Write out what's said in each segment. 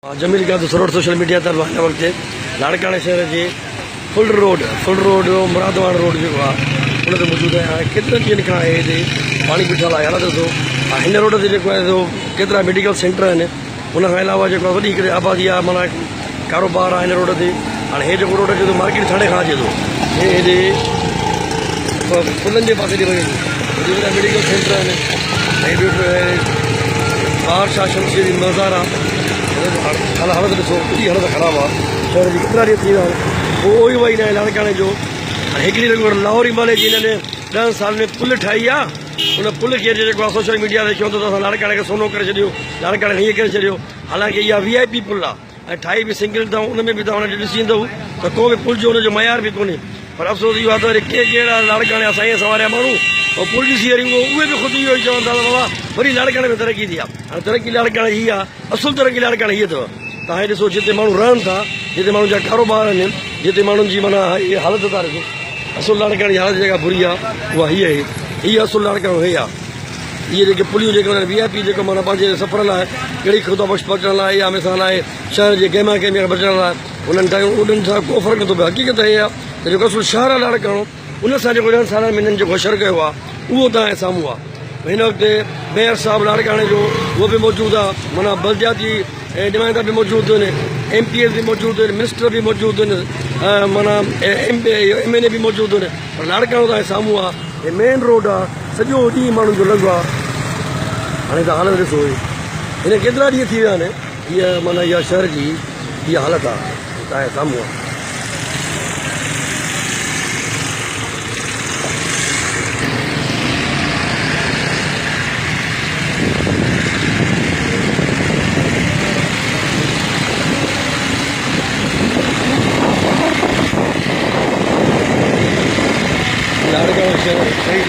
जमील का road social media तर वक़्तु लाड़काणे शहर जे फुल रोड मुरादवाड़ रोड जो आहे उन ते मौजूदु आहे। केतिरनि ॾींहंनि खां हिते पाणी बीठल आहे हलंदो थो। हिन रोड ते जेको आहे केतिरा मेडिकल सेंटर आहिनि। उन खां अलावा जेको आहे वॾी हिकिड़ी आबादी आहे, माना कारोबार आहे हिन रोड ते। हाणे हे जेको रोड अचे थो मार्केट थाणे खां अचे थो, हे हेॾे पुलनि जे पासे ॾे वञे थो। वॾा मेडिकल सेंटर आहिनि ऐं ॿियो बार शाह शमशीर जी मज़ार आहे। हालत ॾिसो केॾी हालत ख़राबु आहे शहर जी। केतिरा ॾींहं थी विया आहिनि उहो ई वही न आहे लाड़काणे जो। हिकिड़ी लाहौर हिमालय जी हिननि 10 साल में पुल ठाही आहे। उन पुल खे जेको आहे सोशल मीडिया ते चवंदो त असां लाड़काणे खे सोनो करे छॾियो, लाड़काणे खे हीअं करे छॾियो। हालांकि इहा VIP पुल आहे ऐं ठाही बि सिंगल अथव। उन में बि तव्हां हुनखे ॾिसी ईंदव त को बि पुल जो हुनजो मयार बि कोन्हे। पर अफ़सोस इहो आहे त वरी कहिड़ा लाड़काणे साईं सवारिया माण्हू ऐं पुल ॾिसी वरी उहे बि ख़ुदि इहो ई चवनि था त बाबा वरी लाड़काणे में तरक़ी थी आहे। हाणे तरक़ी लाड़काणे हीअ आहे, असुल तरक़ी लाड़काणे हीअ अथव। तव्हां हे ॾिसो जिते माण्हू रहनि था, जिते माण्हुनि जा कारोबार आहिनि, जिते माण्हुनि जी माना इहे हालत था ॾिसो। असुल लाड़काणे जी हालत जेका बुरी आहे उहा हीअ आहे। हीअ असुल लाड़काणो हे आहे। इहे जेके पुलियूं जेके VIP जेको माना पंहिंजे सफ़र लाइ कहिड़ी ख़ुदा बख़्श पहुचण लाइ या मिसाल आहे शहर जे गहमा गहमी बचण लाइ उन्हनि टाइम उन्हनि सां को फ़र्क़ु नथो पए। हक़ीक़त हे आहे त जेको असुल शहर आहे लाड़काणो, उन सां जेको 10 सालनि में हिननि जेको असरु कयो आहे उहो तव्हांजे साम्हूं आहे। हिन वक़्तु मेयर साहिबु लाड़काणे जो उहो बि मौजूदु आहे, माना बलदियाती नुमाइंदा बि मौजूदु आहिनि, MPS बि मौजूदु आहिनि, मिनिस्टर बि मौजूदु आहिनि, माना MNA बि मौजूदु आहिनि। पर लाड़काणो तव्हांजे साम्हूं आहे। हे मेन रोड आहे, सॼो ॾींहुं माण्हुनि जो लॻो आहे। हाणे तव्हां हालत ॾिसो हिन केतिरा ॾींहं थी विया आहिनि। हीअ माना इहा शहर जी हीअ हालत आहे तव्हांजे साम्हूं आहे। लाड़काणो शहर शहीद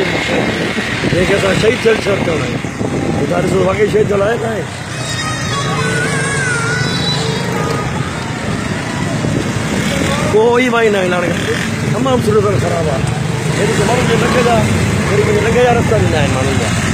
जंहिंखे असां शहीद थियल शहर चवंदा आहियूं। तव्हां ॾिसो वाक़ई शहीद थियल आहे न आहे। कोई वाई न आहे लाड़काणे, तमामु सुठो तरह ख़राबु आहे। हेॾी माण्हुनि जे लॻे जा रस्ता ॾिना आहिनि माण्हुनि जा।